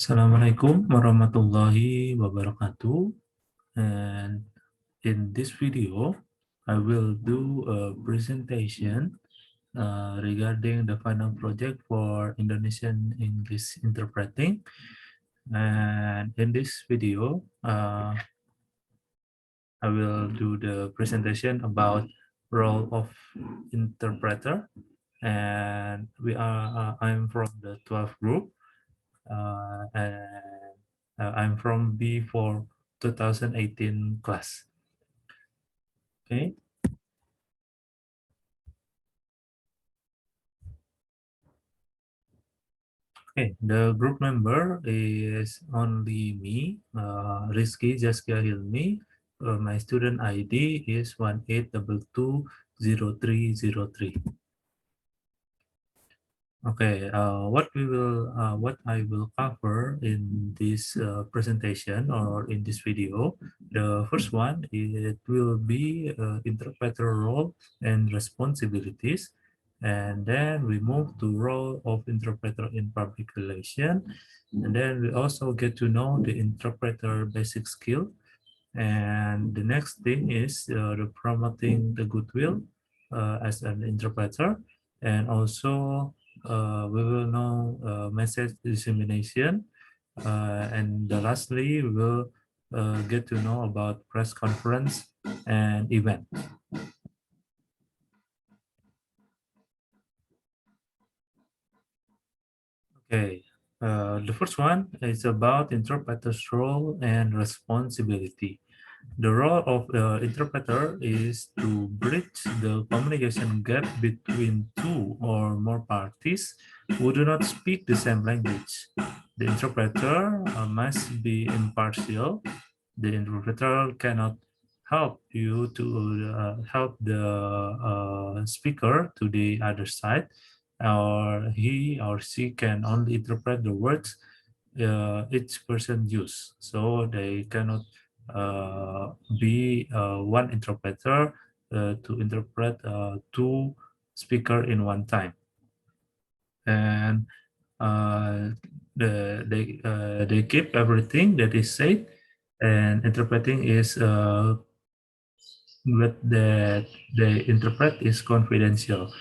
Assalamualaikum warahmatullahi wabarakatuh. And in this video, I will do a presentation regarding the final project for Indonesian English Interpreting. And in this video, I will do the presentation about role of interpreter. And I'm from the 12th group. And I'm from B for 2018 class. Okay. Okay, the group member is only me, Rizki, Zaskia, Hilmy. My student ID is 18220303. Okay, what I will cover in this presentation or in this video. The first one, it will be interpreter role and responsibilities, and then we move to role of interpreter in public relation, and then we also get to know the interpreter basic skill, and the next thing is the promoting the goodwill as an interpreter, and also we will know message dissemination, and lastly, we will get to know about press conference and event. Okay, the first one is about interpreter's role and responsibility. The role of the interpreter is to bridge the communication gap between two or more parties who do not speak the same language. The interpreter must be impartial. The interpreter cannot help you to help the speaker to the other side, or he or she can only interpret the words each person use. So they cannot be one interpreter to interpret two speaker in one time. And they keep everything that is said, and interpreting is what that they interpret is confidential.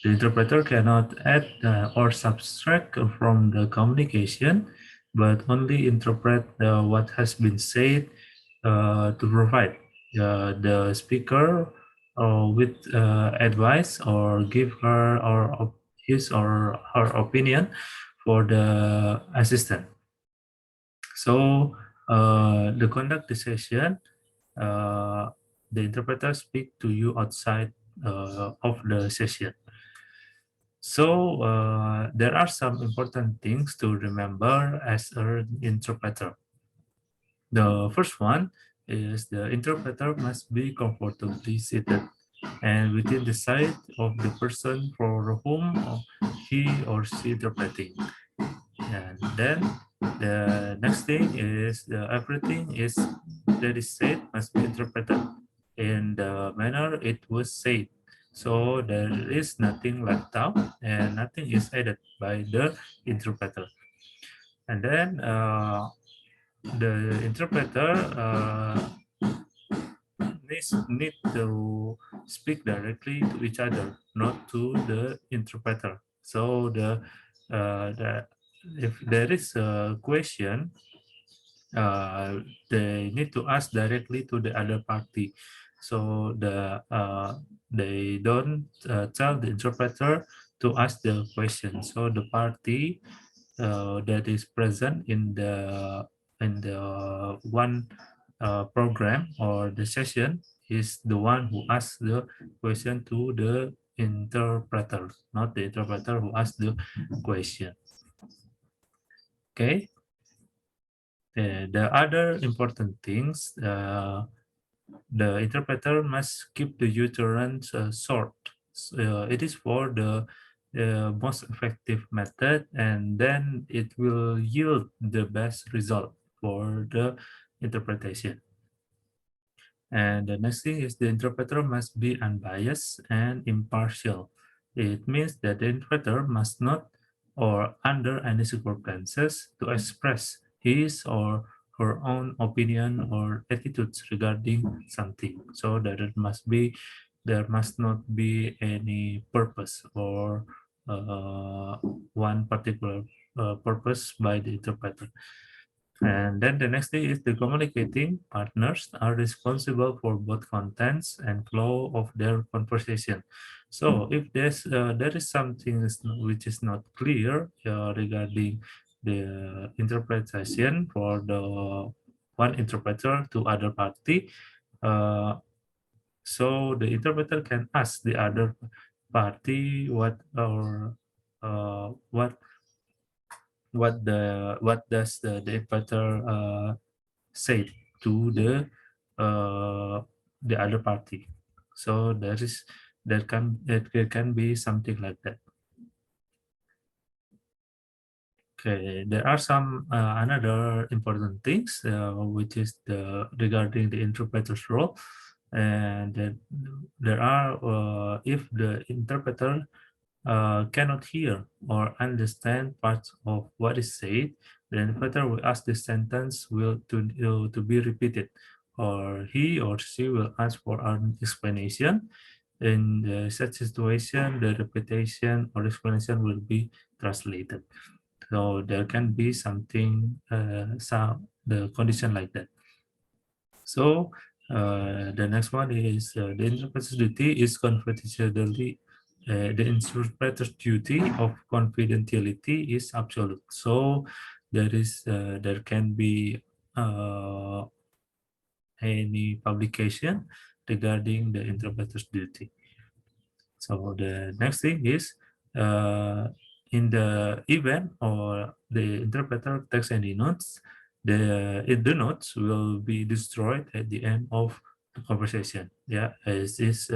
The interpreter cannot add or subtract from the communication, but only interpret what has been said to provide the speaker with advice, or give her or his or her opinion for the assistant. So the conduct the session, uh, the interpreter speak to you outside of the session. So there are some important things to remember as an interpreter. The first one is the interpreter must be comfortably seated and within the sight of the person for whom he or she interpreting. And then the next thing is everything is that is said must be interpreted in the manner it was said. So there is nothing left out and nothing is added by the interpreter. And then the interpreter need to speak directly to each other, not to the interpreter. So if there is a question, they need to ask directly to the other party. So they don't tell the interpreter to ask the question. So the party that is present in the one program or the session is the one who asks the question to the interpreter, not the interpreter who asks the question. Okay. The other important things, the interpreter must keep the utterance short. It is for the most effective method, and then it will yield the best result for the interpretation. And the next thing is the interpreter must be unbiased and impartial. It means that the interpreter must not or under any circumstances to express his or her own opinion or attitudes regarding something. So there must not be any purpose or one particular purpose by the interpreter. And then the next thing is the communicating partners are responsible for both contents and flow of their conversation. So if there is something which is not clear regarding the interpretation for the one interpreter to other party, uh, so the interpreter can ask the other party what does the interpreter say to the other party. So there can be something like that. Okay, there are some another important things which is regarding the interpreter's role, and then there are if the interpreter cannot hear or understand parts of what is said, the interpreter will ask the sentence to be repeated, or he or she will ask for an explanation. In such situation, the repetition or explanation will be translated. So there can be something, the condition like that. So the next one is the interpreter's duty is confidentiality. The interpreter's duty of confidentiality is absolute. So there can be any publication regarding the interpreter's duty. So the next thing is in the event or the interpreter takes any notes, the notes will be destroyed at the end of the conversation. Yeah, it is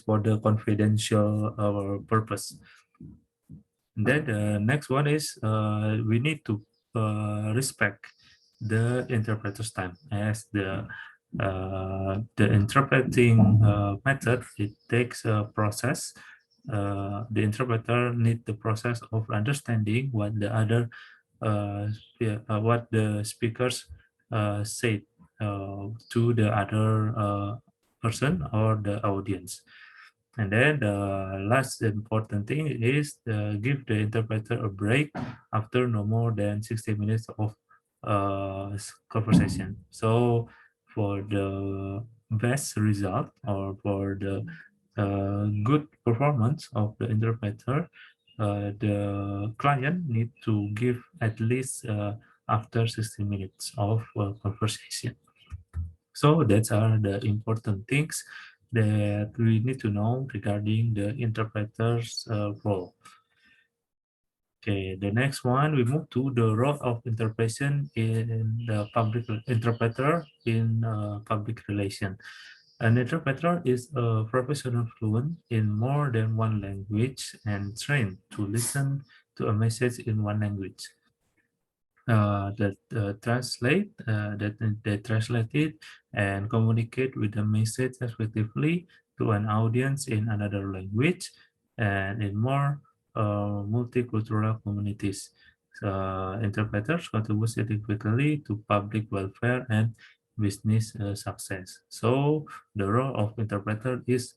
for the confidential purpose. And then the next one is we need to respect the interpreter's time, as the interpreting method, it takes a process. The interpreter need the process of understanding what the other what the speakers said to the other person or the audience. And then the last important thing is give the interpreter a break after no more than 60 minutes of conversation. So for the best result or for the good performance of the interpreter, the client need to give at least after 60 minutes of conversation. So that's are the important things that we need to know regarding the interpreter's role. Okay, the next one, we move to the role of interpretation in the public interpreter in public relation. An interpreter is a professional fluent in more than one language and trained to listen to a message in one language. That they translate it and communicate with the message effectively to an audience in another language and in more multicultural communities. Interpreters contribute significantly to public welfare and business success. So the role of interpreter is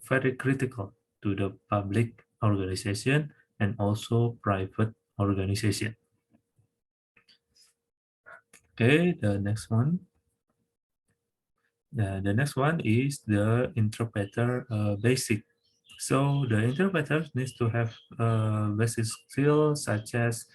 very critical to the public organization and also private organization. Okay, the next one. The next one is the interpreter basic. So the interpreter needs to have basic skills such as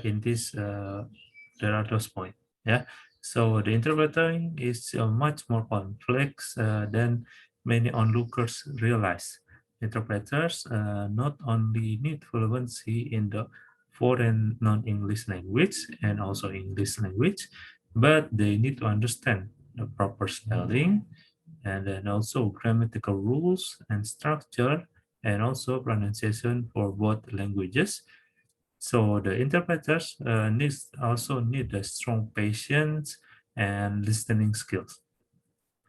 in this there are those points. Yeah. So the interpreting is much more complex than many onlookers realize. Interpreters not only need fluency in the foreign non-English language and also English language, but they need to understand the proper spelling, and then also grammatical rules and structure, and also pronunciation for both languages. So the interpreters also need a strong patience and listening skills.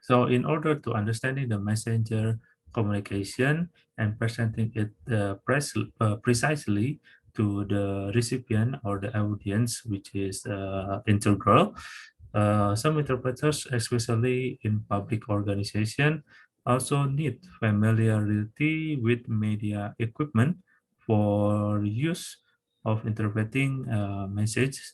So in order to understanding the messenger communication and presenting it precisely to the recipient or the audience, which is integral. Some interpreters, especially in public organization, also need familiarity with media equipment for use of interpreting messages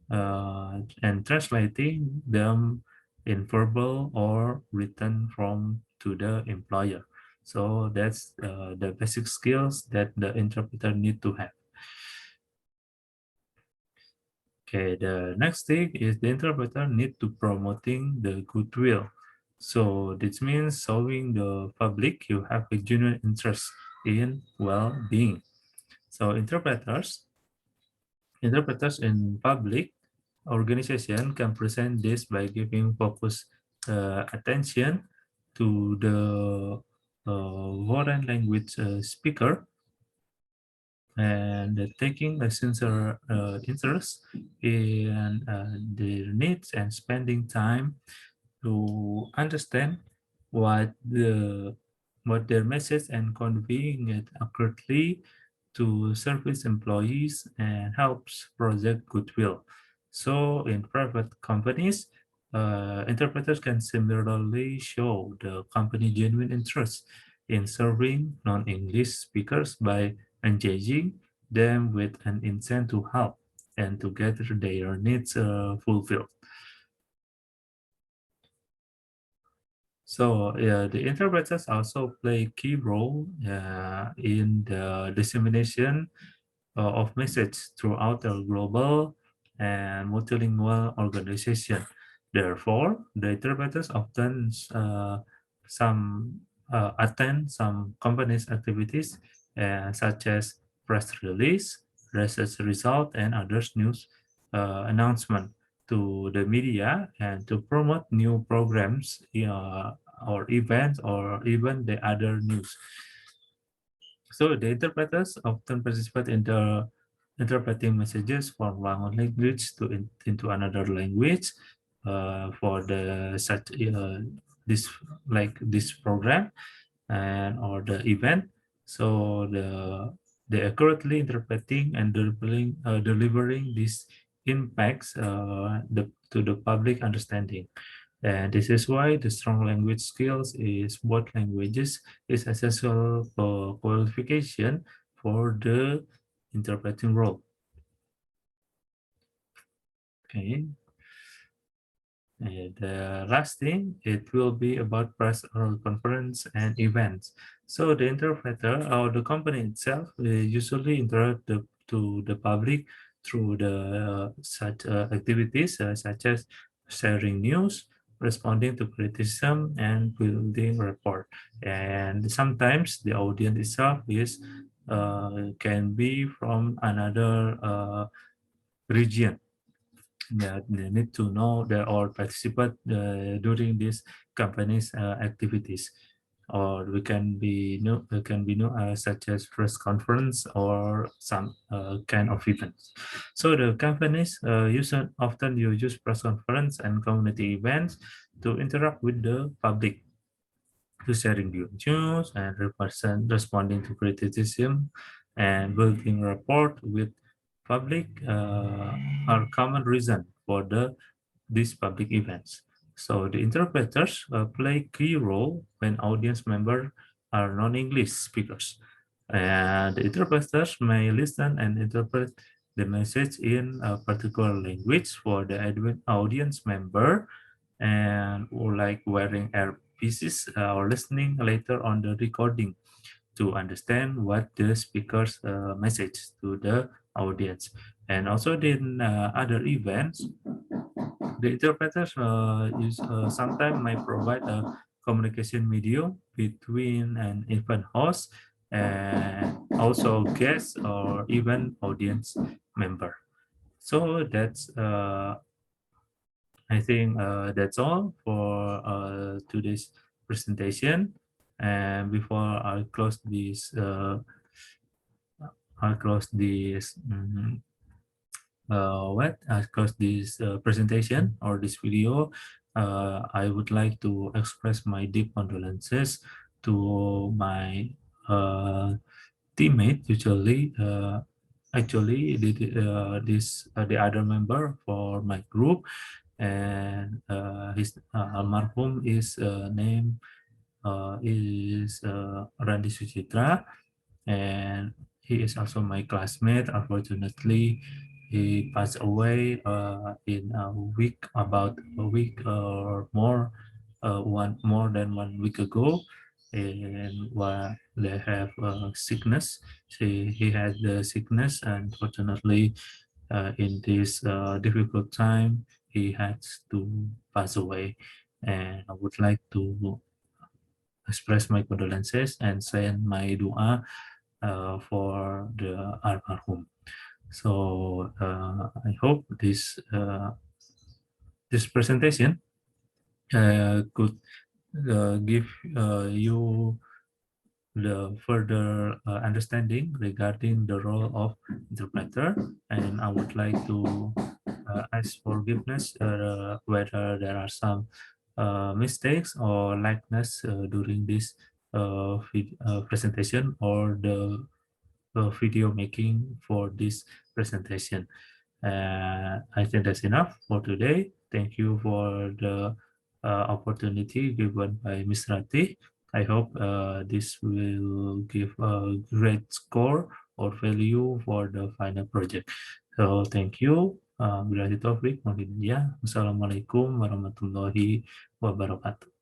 and translating them in verbal or written from to the employer. So that's the basic skills that the interpreter need to have. Okay, the next thing is the interpreter need to promoting the goodwill. So this means showing the public you have a genuine interest in well-being. So interpreters in public organization can present this by giving focused attention to the foreign language speaker and taking a sincere interest in their needs and spending time to understand what their message and conveying it accurately to service employees and helps project goodwill. So in private companies, interpreters can similarly show the company genuine interest in serving non-English speakers by engaging them with an intent to help and to get their needs fulfilled. So the interpreters also play key role in the dissemination of message throughout the global and multilingual organization. Therefore, the interpreters often some attend some companies' activities such as press release, research result, and others news announcement to the media and to promote new programs or events or even the other news. So the interpreters often participate in the interpreting messages from one language into another language for the such this like this program and or the event. So they accurately interpreting and delivering these impacts to the public understanding. And this is why the strong language skills is both languages is essential for qualification for the interpreting role. Okay. And the last thing, it will be about press or conference and events. So the interpreter or the company itself usually interact to the public through the such activities such as sharing news, responding to criticism, and building rapport. And sometimes the audience itself is can be from another region that they need to know that or participate during these companies activities, or we can be new such as press conference or some kind of events. So the companies often use press conference and community events to interact with the public, to sharing the news and responding to criticism and building rapport with public are common reason for these public events. So the interpreters play key role when audience members are non-English speakers. And the interpreters may listen and interpret the message in a particular language for the audience member, and or like wearing earpieces or listening later on the recording to understand what the speaker's message to the audience. And also in other events, the interpreters sometimes might provide a communication medium between an event host and also guests or even audience member. So that's I think that's all for today's presentation. And before I close this I close this presentation or this video, I would like to express my deep condolences to my teammate. Usually, actually the other member for my group, and his almarhum is name is Randi Sucitra, and he is also my classmate. Unfortunately, he passed away in a week, about a week or more, one more than 1 week ago, and while they have sickness, he had the sickness, and fortunately, in this difficult time, he had to pass away, and I would like to express my condolences and send my dua for the almarhum. So I hope this presentation could give you the further understanding regarding the role of interpreter, and I would like to ask forgiveness whether there are some mistakes or likeness during this presentation or the video making for this presentation. I think that's enough for today. Thank you for the opportunity given by Ms. Rati. I hope this will give a great score or value for the final project. So thank you. Bila Taufik, Assalamualaikum warahmatullahi wabarakatuh.